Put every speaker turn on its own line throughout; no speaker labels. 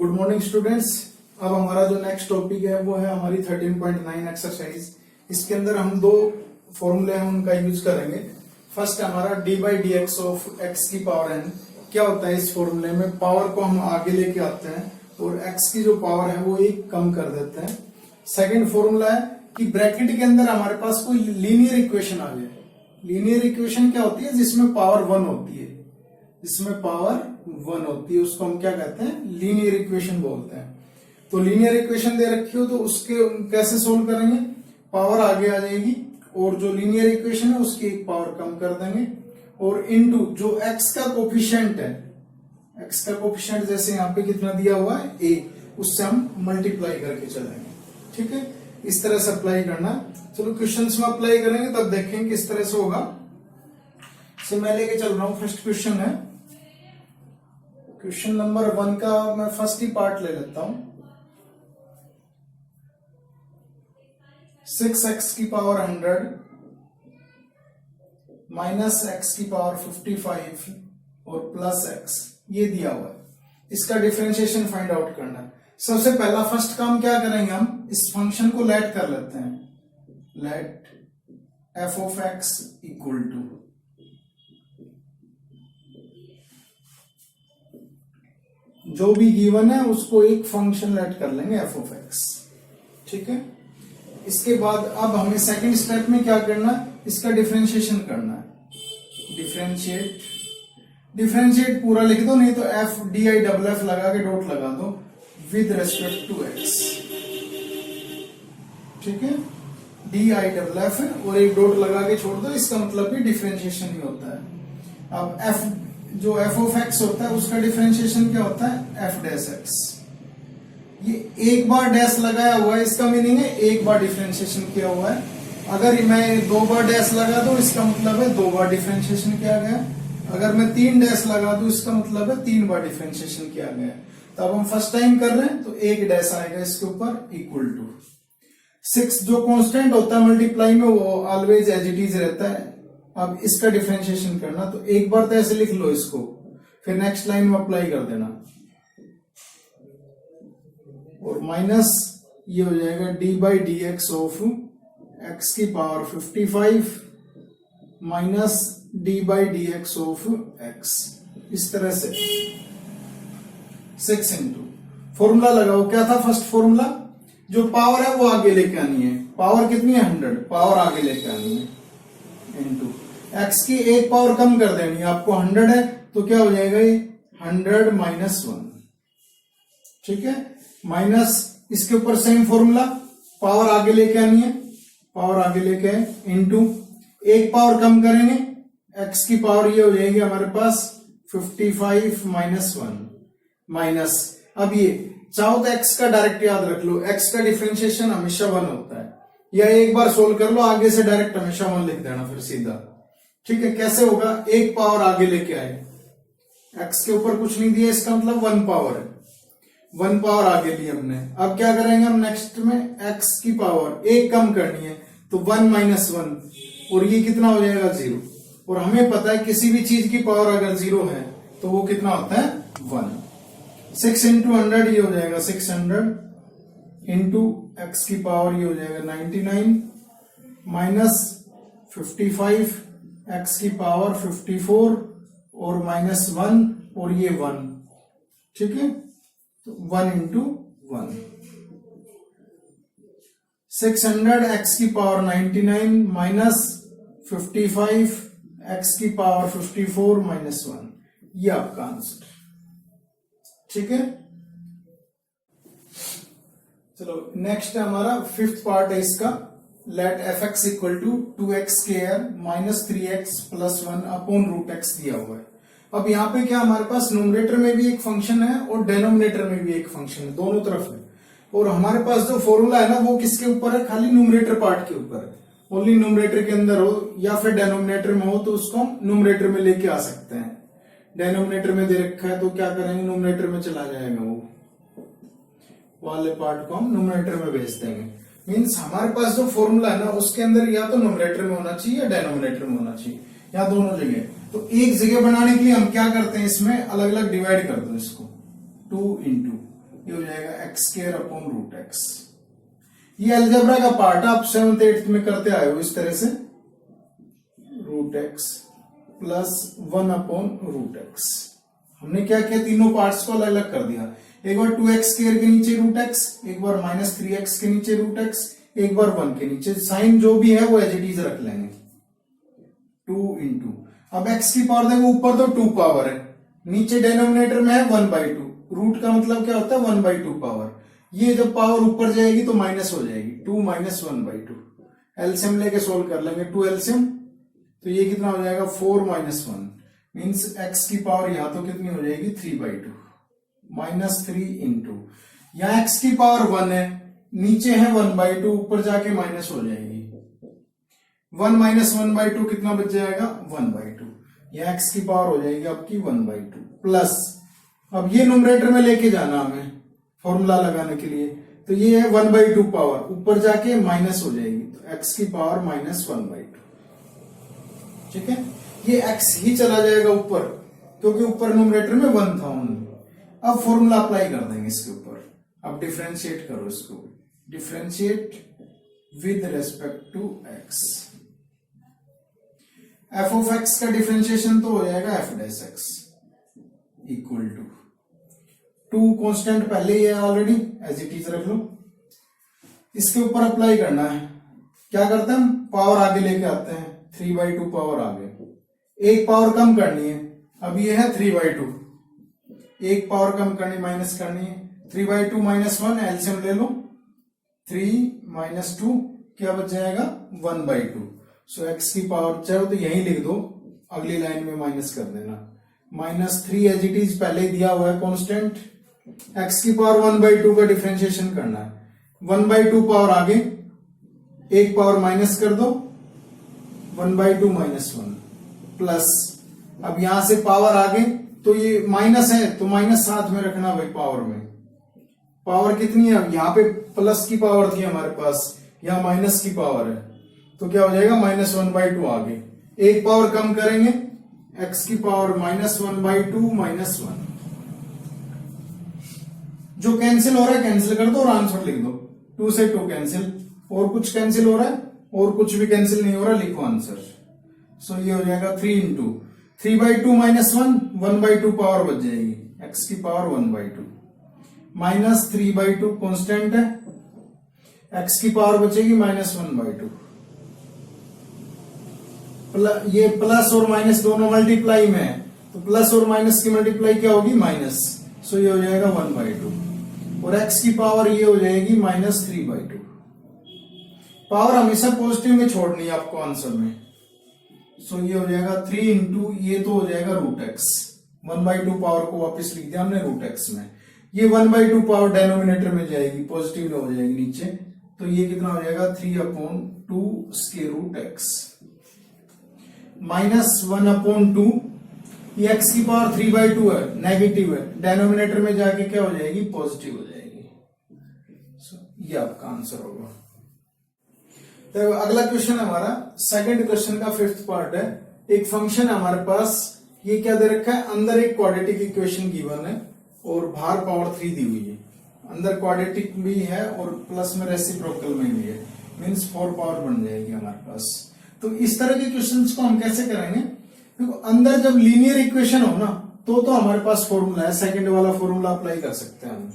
Good morning students. अब हमारा जो नेक्स्ट टॉपिक है वो है हमारी 13.9 एक्सरसाइज। इसके अंदर हम दो फॉर्मूले हैं उनका यूज करेंगे। फर्स्ट हमारा D by d x of x की पावर एन। क्या होता है इस फॉर्मूले में, पावर को हम आगे लेके आते हैं और एक्स की जो पावर है वो एक कम कर देते हैं। सेकेंड फॉर्मूला है कि ब्रैकेट के अंदर हमारे पास कोई लीनियर इक्वेशन आ जाए। लीनियर इक्वेशन क्या होती है, जिसमें पावर वन होती है, जिसमें पावर वन होती है उसको हम क्या कहते हैं, लीनियर इक्वेशन बोलते हैं। तो लीनियर इक्वेशन दे रखी हो तो उसके कैसे सोल्व करेंगे, पावर आगे आ जाएगी और जो लीनियर इक्वेशन है उसकी एक पावर कम कर देंगे और इनटू जो एक्स का कोफिशिएंट है, एक्स का कोफिशिएंट जैसे यहाँ पे कितना दिया हुआ है ए, उससे हम मल्टीप्लाई करके चलेंगे। ठीक है, इस तरह से अप्लाई करना। चलो क्वेश्चंस में अप्लाई करेंगे तब देखेंगे किस तरह से होगा। से मैं लेके चल रहा हूं, फर्स्ट क्वेश्चन है, क्वेश्चन नंबर 1 का मैं फर्स्ट ही पार्ट ले लेता हूं। 6x की पावर 100 माइनस x की पावर 55 और प्लस x ये दिया हुआ है। इसका डिफरेंशिएशन फाइंड आउट करना है। सबसे पहला फर्स्ट काम क्या करेंगे, हम इस फंक्शन को लेट कर लेते हैं। Let f of x equal to जो भी गिवन है उसको एक फंक्शन लेट कर लेंगे f ऑफ x। ठीक है, इसके बाद अब हमें सेकंड स्टेप में क्या करना है, इसका डिफरेंशिएशन करना है। डिफरेंशिएट पूरा लिख दो, नहीं तो f D I double F लगा के डॉट लगा दो विद रेस्पेक्ट टू x। ठीक है, डी आई डबल एफ है और एक डॉट लगा के छोड़ दो, इसका मतलब भी डिफरेंशिएशन ही होता है। अब f जो f ऑफ x होता है उसका डिफरेंशिएशन क्या होता है, f डैश x। ये एक बार डैश लगाया हुआ है, इसका मीनिंग है एक बार डिफरेंशिएशन किया हुआ है। अगर मैं दो बार डैश लगा दूं इसका मतलब है दो बार डिफरेंशिएशन किया गया। अगर मैं 3 डैश लगा दूं इसका मतलब है 3 बार डिफरेंशिएशन किया गया। तो अब हम फर्स्ट टाइम कर रहे हैं तो एक डैश आएगा इसके ऊपर इक्वल टू 6। जो कांस्टेंट होता है मल्टीप्लाई में वो ऑलवेज एज इट इज रहता है। अब इसका डिफरेंशिएशन करना, तो एक बार तो ऐसे लिख लो इसको, फिर नेक्स्ट लाइन में अप्लाई कर देना और माइनस ये हो जाएगा d by d x of x की power 55 minus d by d x of x. इस तरह से 6 इंटू फॉर्मूला लगाओ। क्या था फर्स्ट फॉर्मूला, जो पावर है वो आगे लेके आनी है। पावर कितनी है 100, पावर आगे लेके आनी है इंटू एक्स की एक पावर कम कर देनी है। आपको 100 है तो क्या हो जाएगा ये 100 माइनस 1। ठीक है, माइनस इसके ऊपर सेम फॉर्मूला, पावर आगे लेके आनी है, पावर आगे लेके आए इंटू एक पावर कम करेंगे, एक्स की पावर ये हो जाएगी हमारे पास 55 माइनस 1 माइनस। अब ये चाहो तो एक्स का डायरेक्ट याद रख लो, एक्स का डिफरेंशिएशन हमेशा 1 होता है, या एक बार सोल्व कर लो आगे से डायरेक्ट हमेशा 1 लिख देना फिर सीधा। ठीक है, कैसे होगा, एक पावर आगे लेके आए, एक्स के ऊपर कुछ नहीं दिया इसका मतलब 1 पावर है, 1 पावर आगे ली हमने। अब क्या करेंगे हम नेक्स्ट में, एक्स की पावर एक कम करनी है तो 1 माइनस 1 और ये कितना हो जाएगा 0। और हमें पता है किसी भी चीज की पावर अगर 0 है तो वो कितना होता है 1। 6 इंटू 100 ये हो जाएगा 600 इंटू एक्स की पावर ये हो जाएगा 99 माइनस 55 एक्स की पावर 54 और माइनस 1 और ये 1। ठीक है, तो 1 इंटू 1 600 एक्स की पावर 99 माइनस 55 एक्स की पावर 54 माइनस 1, ये आपका आंसर। ठीक है, चलो नेक्स्ट है हमारा फिफ्थ पार्ट है इसका। Let f x equal to 2x square minus 3x plus 1 upon root x दिया हुआ है। अब यहाँ पे क्या हमारे पास न्यूमरेटर में भी एक फंक्शन है और डेनोमिनेटर में भी एक फंक्शन है, दोनों तरफ है। और हमारे पास जो फॉर्मूला है ना वो किसके ऊपर है, खाली न्यूमरेटर पार्ट के ऊपर है। ओनली न्यूमरेटर के अंदर हो या फिर डेनोमिनेटर में हो तो उसको हम न्यूमरेटर में लेके आ सकते हैं। डेनोमिनेटर में दे रखा है तो क्या करेंगे, न्यूमरेटर में चला जाएगा, वो वाले पार्ट को हम न्यूमरेटर में भेज देंगे। मीन्स हमारे पास जो फॉर्मूला है ना उसके अंदर या तो न्यूमरेटर में होना चाहिए या डेनोमिनेटर में होना चाहिए, या दोनों जगह। तो एक जगह बनाने के लिए हम क्या करते हैं, इसमें अलग अलग डिवाइड कर दो इसको 2 इंटू ये हो जाएगा x square upon root x. ये अलजेब्रा का पार्ट आप 7th 8th में करते आए हो इस तरह से, root x plus 1 upon root x. हमने क्या किया, तीनों पार्ट्स को अलग अलग कर दिया। एक बार 2x स्क्वायर के नीचे रूट एक्स, एक बार माइनस 3x के नीचे रूट एक्स, एक बार 1 के नीचे। साइन जो भी है वो एज इट इज रख लेंगे, 2 इंटू। अब x की पावर देखो, ऊपर तो 2 पावर है, नीचे डिनोमिनेटर में है 1/2। रूट का मतलब क्या होता है, 1/2 पावर। ये जब पावर ऊपर जाएगी तो माइनस हो जाएगी, 2 माइनस 1/2। एलसीएम लेके सोल्व कर लेंगे, 2 एलसीएम, तो ये कितना हो जाएगा, 4 माइनस 1 मीन्स x की पावर यहां तो कितनी हो जाएगी, 3/2 माइनस 3 इंटू, यहां x की पावर 1 है, नीचे है 1/2, ऊपर जाके माइनस हो जाएगी। 1 माइनस 1/2 कितना बच जाएगा, 1/2। यह x की पावर हो जाएगी आपकी 1/2 प्लस, अब ये न्यूमरेटर में लेके जाना हमें फॉर्मूला लगाने के लिए, तो ये है 1/2 पावर, ऊपर जाके माइनस हो जाएगी, तो x की पावर माइनस 1/2। ठीक है, ये x ही चला जाएगा ऊपर, क्योंकि ऊपर न्यूमरेटर में 1 था ओनली। अब फॉर्मूला अप्लाई कर देंगे इसके ऊपर। अब डिफरेंशिएट करो इसको, differentiate with respect to x। f of x का डिफरेंशिएशन तो हो जाएगा f dash x equal to 2 constant पहले ही है ऑलरेडी, एज इट इज रख लो। इसके ऊपर अप्लाई करना है, क्या करते हैं हम, पावर आगे लेके आते हैं, 3/2 पावर आगे, एक पावर कम करनी है। अब ये है 3/2, एक पावर कम करनी, माइनस करनी है, 3/2 माइनस 1, एलसीएम ले लो, 3 माइनस 2 क्या बच जाएगा, 1/2। सो x की पावर चाहे तो यही लिख दो, अगली लाइन में माइनस कर देना, माइनस 3 एज इट इज पहले दिया हुआ है कांस्टेंट। x की पावर 1/2 का डिफरेंशिएशन करना है, 1/2 पावर आगे, एक पावर माइनस कर दो, 1/2 माइनस 1 प्लस, अब यहां से पावर आगे तो ये माइनस है तो माइनस साथ में रखना भाई, पावर में पावर कितनी है, यहाँ पे प्लस की पावर थी हमारे पास, यहाँ माइनस की पावर है, तो क्या हो जाएगा, माइनस 1/2 आगे, एक पावर कम करेंगे, x की पावर माइनस 1/2 माइनस 1। जो कैंसिल हो रहा है कैंसिल कर दो और आंसर लिख दो, 2 से 2 कैंसिल, और कुछ कैंसिल हो रहा है और कुछ भी कैंसिल नहीं हो रहा, लिखो आंसर। सो ये हो जाएगा 3 इंटू 3/2 माइनस 1, 1/2 पावर बच जाएगी, x की पावर 1/2 माइनस 3/2 कांस्टेंट है, x की पावर बचेगी माइनस 1/2। ये प्लस और माइनस दोनों मल्टीप्लाई में है, तो प्लस और माइनस की मल्टीप्लाई क्या होगी, माइनस। सो ये हो जाएगा 1/2 और x की पावर ये हो जाएगी माइनस 3/2। पावर हमेशा पॉजिटिव में छोड़नी है आपको आंसर में। सो ये हो जाएगा 3 इंटू, ये तो हो जाएगा रूट एक्स, 1/2 पावर को वापस लिख दिया हमने रूट एक्स में, ये 1/2 पावर डिनोमिनेटर में जाएगी, पॉजिटिव में हो जाएगी नीचे, तो ये कितना हो जाएगा 3/2 स्क्वायर रूट एक्स माइनस 1/2, ये x की पावर 3/2 है, नेगेटिव है, डिनोमिनेटर में जाके क्या हो जाएगी, पॉजिटिव हो जाएगी। ये आपका आंसर होगा। तो अगला क्वेश्चन हमारा सेकंड क्वेश्चन का 5th पार्ट है। एक फंक्शन है हमारे पास, ये क्या दे रखा है, अंदर एक क्वाड्रेटिक इक्वेशन गिवन है और बाहर पावर 3 दी हुई है, अंदर क्वाड्रेटिक भी है और प्लस में रेसिप्रोकल में भी है, मीन्स 4 पावर बन जाएगी हमारे पास। तो इस तरह के क्वेश्चंस को हम कैसे करेंगे, देखो अंदर जब लीनियर इक्वेशन हो ना तो हमारे पास फॉर्मूला है, सेकंड वाला फॉर्मूला अप्लाई कर सकते हैं हम।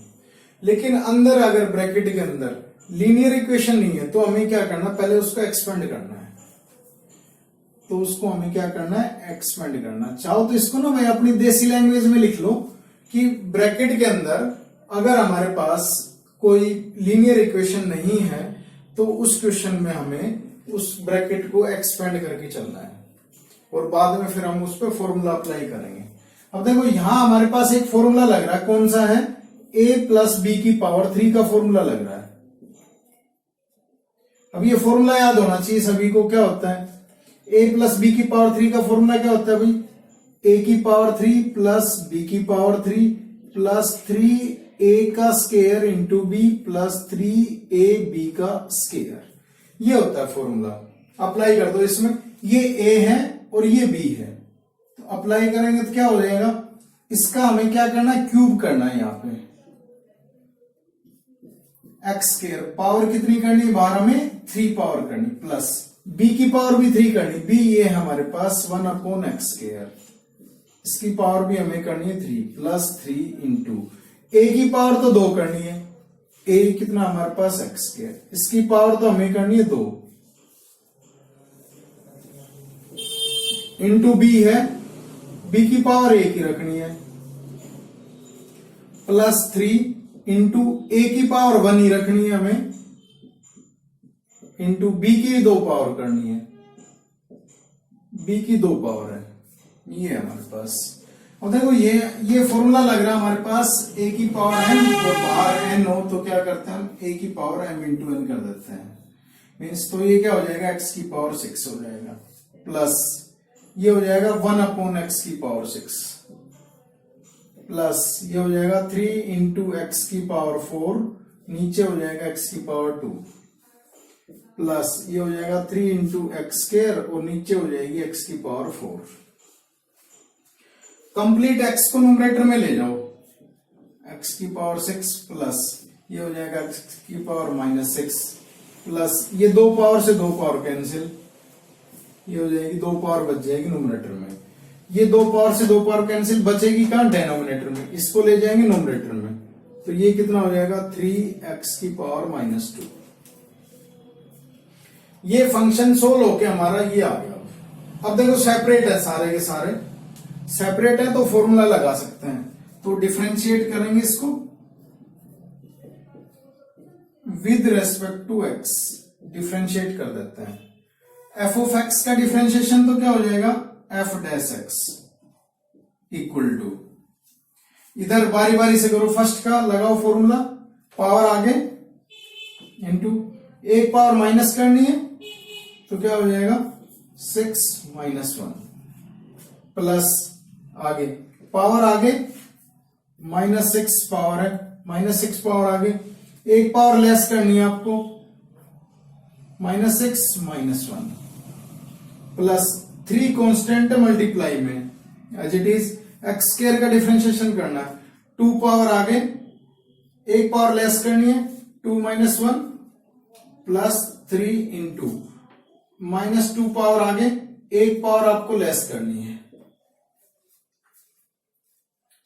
लेकिन अंदर अगर ब्रैकेट के अंदर लीनियर इक्वेशन नहीं है तो हमें क्या करना, पहले उसको एक्सपेंड करना है, तो उसको हमें क्या करना है, एक्सपेंड करना। चाहो तो इसको ना मैं अपनी देसी लैंग्वेज में लिख लो कि ब्रैकेट के अंदर अगर हमारे पास कोई लीनियर इक्वेशन नहीं है तो उस क्वेश्चन में हमें उस ब्रैकेट को एक्सपेंड करके चलना है और बाद में फिर हम उस पर फॉर्मूला अप्लाई करेंगे। अब देखो यहां हमारे पास एक फॉर्मूला लग रहा है, कौन सा है, a प्लस बी की पावर 3 का फॉर्मूला लग रहा है। अब ये फॉर्मूला याद होना चाहिए सभी को, क्या होता है, a प्लस बी की पावर 3 का फॉर्मूला क्या होता है भाई, a की पावर 3 प्लस b की पावर 3 प्लस 3a का square into b plus 3ab का स्क्वायर, ये होता है फॉर्मूला। अप्लाई कर दो इसमें, ये a है और ये b है, तो अप्लाई करेंगे तो क्या हो जाएगा, इसका हमें क्या करना है, क्यूब करना है यहाँ पे, एक्स स्क्वायर, पावर कितनी करनी, बाहर हमें 3 पावर करनी, प्लस बी की पावर भी 3 करनी, बी ये है हमारे पास 1/x स्क्वायर, इसकी पावर भी हमें करनी है 3, प्लस 3 इंटू ए की पावर तो 2 करनी है, ए कितना हमारे पास एक्स स्क्वायर, इसकी पावर तो हमें करनी है 2, इंटू बी है, बी की पावर ए की रखनी है, प्लस 3 इंटू ए की पावर 1 ही रखनी है हमें, इंटू बी की 2 पावर करनी है, बी की 2 पावर है, ये है हमारे पास। और देखो ये फॉर्मूला लग रहा है हमारे पास, ए की पावर एम और बाहर एन हो तो क्या करते हैं हम, ए की पावर एम इंटू एन कर देते हैं, मीन्स तो ये क्या हो जाएगा, एक्स की पावर 6 हो जाएगा, प्लस ये हो जाएगा 1/x की पावर 6, प्लस ये हो जाएगा 3 इंटू एक्स की पावर 4, नीचे हो जाएगा एक्स की पावर 2, प्लस ये हो जाएगा 3 इंटू एक्स स्क्वायर और नीचे हो जाएगी एक्स की पावर 4। कंप्लीट एक्स को न्यूमरेटर में ले जाओ, एक्स की पावर 6 प्लस ये हो जाएगा एक्स की पावर -6, प्लस ये 2 पावर से 2 पावर कैंसिल, ये हो जाएगी 2 पावर बच जाएगी न्यूमरेटर में, ये 2 पावर से 2 पावर कैंसिल, बचेगी कहां, डिनोमिनेटर में, इसको ले जाएंगे न्यूमरेटर में, तो ये कितना हो जाएगा 3x की पावर -2। ये फंक्शन सोल्व होके हमारा ये आ गया। अब देखो सेपरेट है सारे के सारे, सेपरेट है तो फॉर्मूला लगा सकते हैं, तो डिफरेंशिएट करेंगे इसको with respect to x, differentiate कर देते हैं, f ऑफ x का डिफरेंशिएशन तो क्या हो जाएगा, f dash x equal to, इधर बारी बारी से करो, फर्स्ट का लगाओ फॉर्मूला, पावर आगे इंटू एक पावर माइनस करनी है तो क्या हो जाएगा 6 - 1, प्लस आगे पावर आगे -6 पावर है, -6 पावर आगे, एक पावर लेस करनी है आपको, -6 - 1, प्लस 3 कांस्टेंट मल्टीप्लाई में as it is x square का डिफरेंशिएशन करना है, 2 पावर आगे, एक पावर लेस करनी है, 2 - 1 प्लस 3 इंटू -2 पावर आगे, एक पावर आपको लेस करनी है,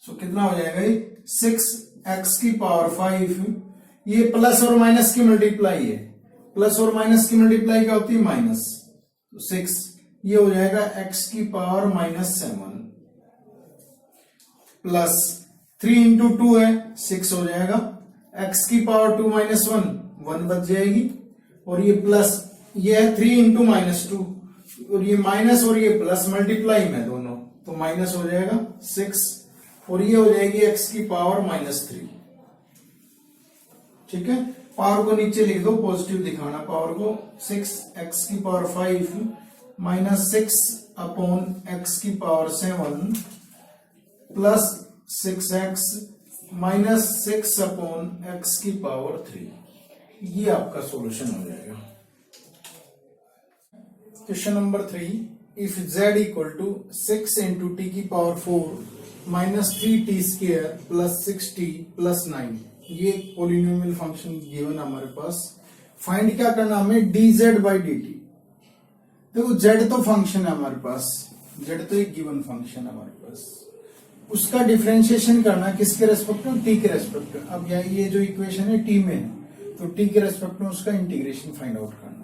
सो कितना हो जाएगा ये 6x की पावर 5, ये प्लस और माइनस की मल्टीप्लाई है, प्लस और माइनस की मल्टीप्लाई क्या होती है माइनस, तो 6, ये हो जाएगा x की पावर -7, प्लस 3 इंटू 2 है 6 हो जाएगा, x की पावर 2 - 1 बच जाएगी, और ये प्लस ये है 3 इंटू -2, और ये माइनस और ये प्लस मल्टीप्लाई में दोनों, तो माइनस हो जाएगा 6, और ये हो जाएगी x की पावर -3, ठीक है, पावर को नीचे लिख दो, पॉजिटिव दिखाना पावर को, 6x की पावर 5 -6 अपॉन x की power 7 plus 6x -6 upon x की पावर 3, ये आपका सॉल्यूशन हो जाएगा। Question number 3, if z equal to 6 into t की power 4 -3t square plus 6t plus 9, ये पॉलिनोमियल फंक्शन गिवन हमारे पास, फाइंड क्या करना हमें, dz बाई dt। देखो z तो फंक्शन है हमारे पास, z तो एक गिवन फंक्शन है हमारे पास, उसका डिफरेंशिएशन करना किसके रेस्पेक्ट में, t के रेस्पेक्ट में। अब ये जो इक्वेशन है t में है, तो t के रेस्पेक्ट में उसका इंटीग्रेशन फाइंड आउट करना है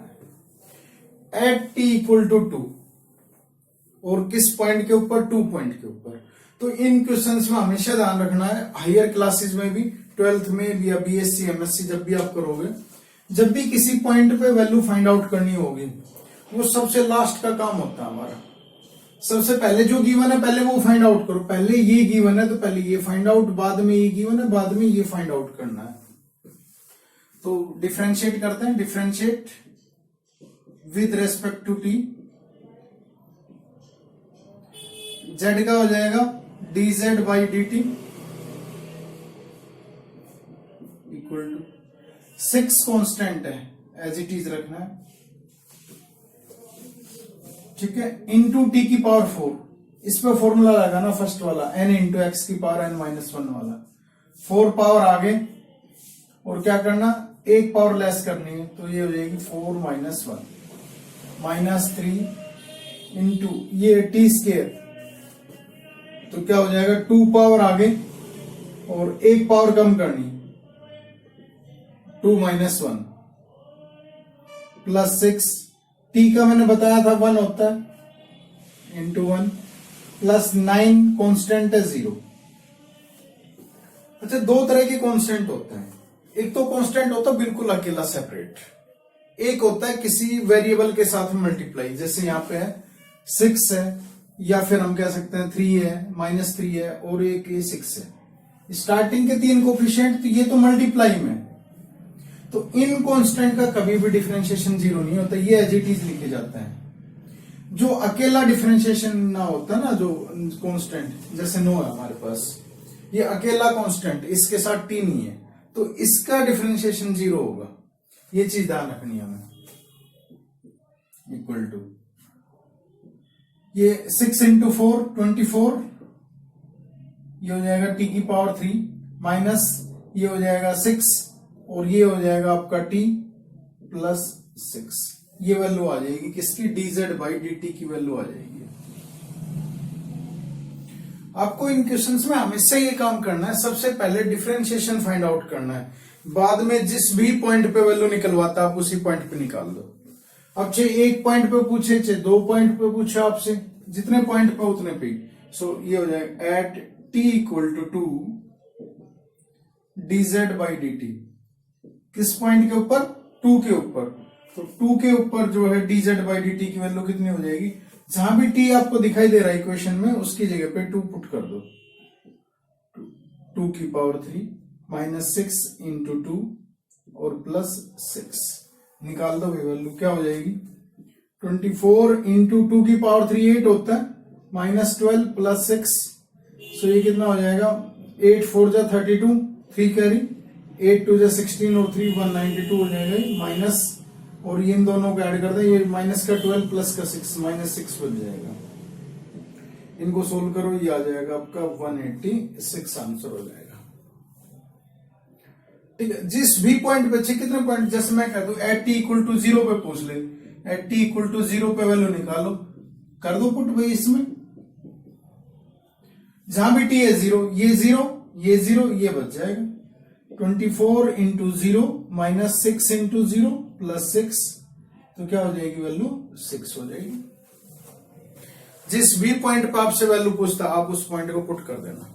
एट t इक्वल टू 2, और किस पॉइंट के ऊपर, 2 पॉइंट के ऊपर। तो इन क्वेश्चंस में हमेशा ध्यान रखना है, हायर क्लासेस में भी, 12th में भी या बीएससी एमएससी जब भी आप करोगे, जब भी किसी पॉइंट पे वैल्यू फाइंड आउट करनी होगी, वो सबसे लास्ट का काम होता है हमारा। सबसे पहले जो गिवन है पहले वो फाइंड आउट करो, पहले ये गिवन है तो पहले ये फाइंड आउट, बाद में ये गिवन है, बाद में ये फाइंड आउट करना है। तो डिफरेंशिएट करते हैं, differentiate with respect to t, z का हो जाएगा dz by dt equal to 6 constant है, एज इट इज रखना है, ठीक है, इंटू टी की पावर 4, इस पे फॉर्मूला लगाना फर्स्ट वाला, n इंटू एक्स की पावर n -1 वाला, 4 पावर आगे, और क्या करना एक पावर लेस करनी है तो ये हो जाएगी 4 माइनस 1 माइनस 3 इंटू ये टी स्केयर, तो क्या हो जाएगा 2 पावर आगे और एक पावर कम करनी 2 माइनस 1 प्लस 6, टी का मैंने बताया था 1 होता है इंटू 1 प्लस 9 कांस्टेंट है 0। अच्छा, दो तरह के कांस्टेंट होते हैं, एक तो कांस्टेंट होता है बिल्कुल अकेला सेपरेट, एक होता है किसी वेरिएबल के साथ मल्टीप्लाई, जैसे यहाँ पे है 6 है, या फिर हम कह सकते हैं 3 है, -3 है और एक ये 6 है। स्टार्टिंग के 3 कोफिशिएंट, तो ये तो मल्टीप्लाई में, तो इन कांस्टेंट का कभी भी डिफरेंशिएशन 0 नहीं होता, ये एज इट इज लिखे जाता है। जो अकेला डिफरेंशिएशन ना होता ना, जो कांस्टेंट जैसे 9 है हमारे पास, ये अकेला कांस्टेंट, इसके साथ टी नहीं है, तो इसका डिफरेंशिएशन 0 होगा। ये चीज ध्यान रखनी है हमें। इक्वल टू ये 6 इंटू 4 24, ये हो जाएगा टी की पावर 3 माइनस ये हो जाएगा 6 और ये हो जाएगा आपका टी प्लस 6। ये वैल्यू आ जाएगी किसकी, dz बाई dt की वैल्यू आ जाएगी। आपको इन क्वेश्चंस में हमेशा ये काम करना है, सबसे पहले डिफरेंशिएशन फाइंड आउट करना है, बाद में जिस भी पॉइंट पे वैल्यू निकलवाता है आप उसी पॉइंट पे निकाल दो। अब चाहे एक पॉइंट पे पूछे, चाहे 2 पॉइंट पे पूछे, आपसे जितने पॉइंट पे उतने पे। सो ये हो जाएगा at t equal to 2 dz by dt, किस पॉइंट के ऊपर, 2 के ऊपर, तो 2 के ऊपर जो है dz बाई dt की वैल्यू कितनी हो जाएगी, जहां भी t आपको दिखाई दे रहा है इक्वेशन में उसकी जगह पे 2 पुट कर दो, 2 की पावर 3 माइनस 6 इंटू 2 और प्लस 6 निकाल दो, वैल्यू क्या हो जाएगी 24 इंटू 2 की पावर 3 8 होता है, माइनस 12 प्लस 6, सो ये कितना हो जाएगा 8 4 जा 32, 3 कैरी 8 2 जा 16 और 3 192 हो जाएगा माइनस, और इन दोनों को ऐड कर दें, ये माइनस का 12 प्लस का 6 माइनस 6 बन जाएगा। इनको सोल्व करो, ये आ जाएगा आपका 186 आंसर हो जाएगा। ठीक है, जिस भी पॉइंट पे, कितने पॉइंट, जैसे मैं कह दूं एट टी इक्वल टू 0 पे पूछ ले, एट टी इक्वल टू 0 पे वैल्यू निकालो, कर दो पुट भाई इसमें, जहां भी टी है 0, ये 0 ये 0 ये बच जाएगा, 24 इंटू 0 माइनस 6 इंटू 0 प्लस 6, तो क्या हो जाएगी वैल्यू 6 हो जाएगी। जिस भी पॉइंट पे आपसे वैल्यू पूछता आप उस पॉइंट को पुट कर देना।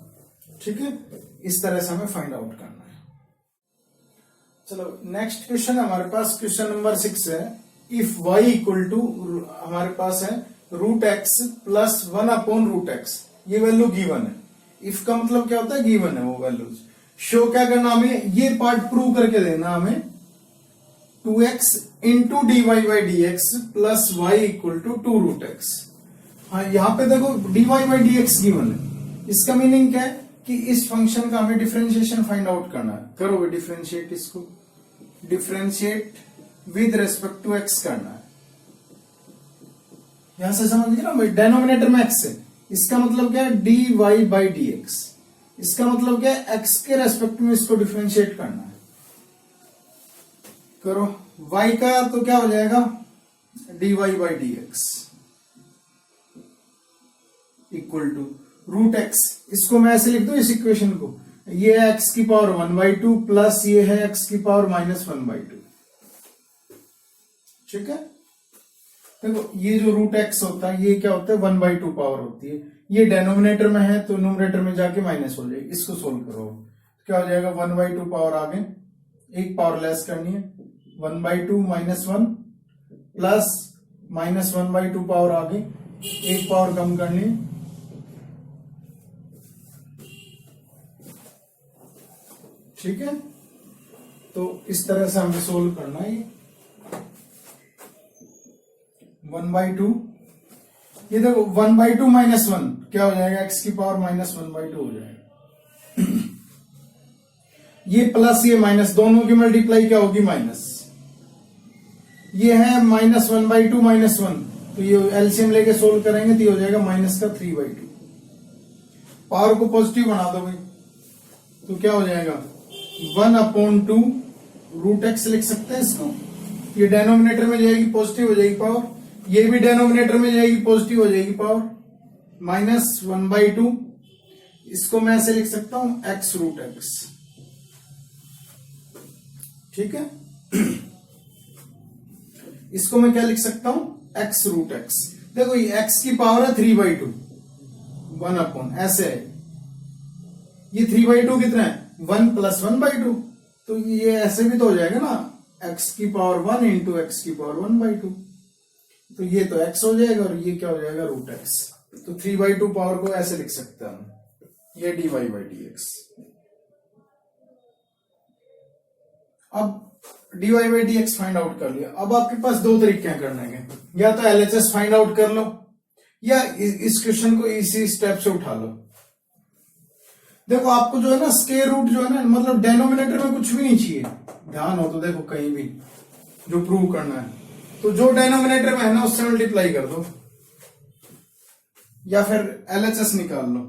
ठीक है, इस तरह से हमें फाइंड आउट करना है। चलो नेक्स्ट क्वेश्चन हमारे पास क्वेश्चन नंबर 6 है। इफ y इक्वल टू हमारे पास है root x plus 1 upon root x, ये वैल्यू गिवन है। इफ का मतलब क्या होता है, गिवन है वो वैल्यूज। शो क्या करना हमें, ये पार्ट प्रूव करके देना हमें 2x into d y by d x plus y equal to 2 root x. हाँ, यहां पे देखो d y by d x given है, इसका मीनिंग क्या है कि इस फंक्शन का हमें डिफरेंशिएशन फाइंड आउट करना है। करो भाई डिफरेंशिएट, इसको differentiate with respect to x करना है। यहां से समझ गए ना भाई, डेनोमिनेटर में एक्स है, इसका मतलब क्या है d y by d x, इसका मतलब क्या है एक्स के रेस्पेक्ट में इसको डिफरेंशिएट करना है। करो y का तो क्या हो जाएगा dy by d x equal to root x. इसको मैं ऐसे लिख दूं इस इक्वेशन को, ये है x की पावर 1/2 प्लस ये है x की पावर -1/2। ठीक है, देखो ये जो रूट एक्स होता है ये क्या होता है 1/2 पावर होती है, ये डेनोमिनेटर में है तो न्यूमरेटर में जाके माइनस हो जाएगी। इसको सोल्व करो, क्या हो जाएगा 1/2 पावर आगे एक पावर लेस करनी है 1/2 -1 प्लस -1/2 पावर आगे एक पावर कम करनी है, ठीक है। तो इस तरह से हमें सोल्व करना है। 1/2 ये देखो 1/2 -1 क्या हो जाएगा x की पावर -1/2 हो जाएगा। ये प्लस ये माइनस दोनों की मल्टीप्लाई क्या होगी माइनस, ये है -1/2 -1 तो ये एलसीएम लेके सोल्व करेंगे तो ये हो जाएगा माइनस का 3/2। पावर को पॉजिटिव बना दो भाई, तो क्या हो जाएगा 1/2 रूट एक्स लिख सकते हैं इसको। ये डेनोमिनेटर में जाएगी पॉजिटिव हो जाएगी पावर, ये भी डेनोमिनेटर में जाएगी पॉजिटिव हो जाएगी पावर, -1/2। इसको मैं ऐसे लिख सकता हूं एक्स रूट एक्स। ठीक है, इसको मैं क्या लिख सकता हूं, एक्स रूट एक्स। देखो ये एक्स की पावर है 3/2, 1/, ऐसे है। ये 3/2 कितना है, 1 + 1/2। तो ये ऐसे भी तो हो जाएगा ना, x की पावर 1 इंटू एक्स की पावर 1/2। तो ये तो x हो जाएगा और ये क्या हो जाएगा, रूट एक्स। तो 3/2 पावर को ऐसे लिख सकते हैं हम, ये dy/dx। अब dy/dx फाइंड आउट कर लिया। अब आपके पास दो तरीके हैं करने के, या तो LHS फाइंड आउट कर लो या इस क्वेश्चन को इसी स्टेप से उठा लो। देखो आपको जो है ना स्क्वायर रूट जो है ना, मतलब डेनोमिनेटर में कुछ भी नहीं चाहिए, ध्यान हो तो देखो कहीं भी जो प्रूव करना है, तो जो डेनोमिनेटर में है ना उससे मल्टीप्लाई कर दो या फिर LHS निकाल लो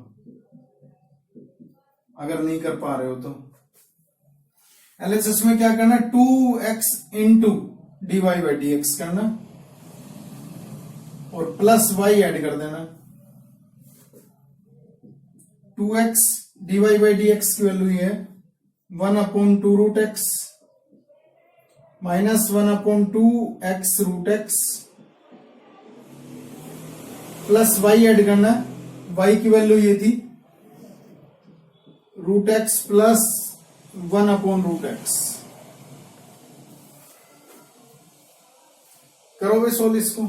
अगर नहीं कर पा रहे हो तो। LHS में क्या करना, 2x इंटू dy/dx करना और प्लस y ऐड कर देना। 2x dy/dx की वैल्यू ये है 1/2 root x minus 1/2 x root x plus y add करना। y की वैल्यू ये थी रूट एक्स प्लस 1/रूट एक्स। करोगे सोल्व इसको,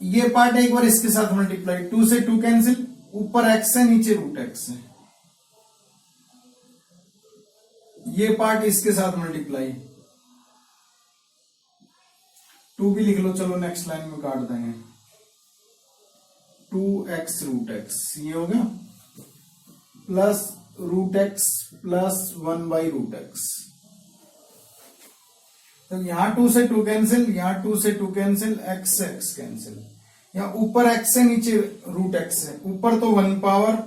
ये पार्ट एक बार इसके साथ मल्टीप्लाई, 2 से 2 कैंसिल, ऊपर x है नीचे रूट एक्स है, ये पार्ट इसके साथ मल्टीप्लाई, 2 भी लिख लो, चलो नेक्स्ट लाइन में काट देंगे, 2x रूट एक्स ये हो गया प्लस रूट एक्स प्लस 1/रूट एक्स। तो यहां 2 से 2 कैंसिल, यहां 2 से 2 कैंसिल, x से x कैंसिल, यहाँ ऊपर x है नीचे रूट x है, ऊपर तो 1 पावर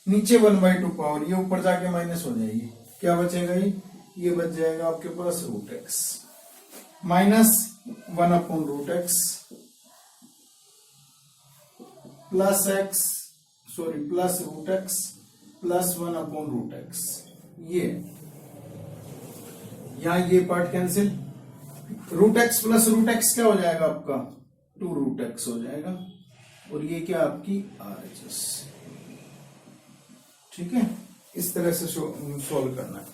नीचे 1/2 पावर, ये ऊपर जाके माइनस हो जाएगी, क्या बचेगा ये बच जाएगा आपके पास रूट एक्स माइनस 1/रूट x plus x sorry plus root x plus 1/रूट एक्स। ये यहां ये part cancel, root x plus root x क्या हो जाएगा आपका 2 रूट एक्स हो जाएगा, और ये क्या आपकी RHS। ठीक है, इस तरह से सोल्व करना है।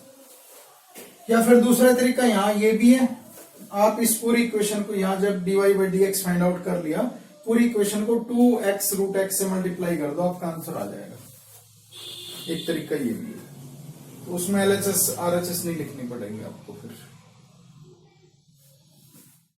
या फिर दूसरा तरीका यहां ये भी है, आप इस पूरी इक्वेशन को यहां जब dy/dx फाइंड आउट कर लिया, पूरी इक्वेशन को 2x रूट एक्स से मल्टीप्लाई कर दो, आपका आंसर आ जाएगा। एक तरीका ये भी है, तो उसमें LHS RHS नहीं लिखनी पड़ेगी आपको फिर।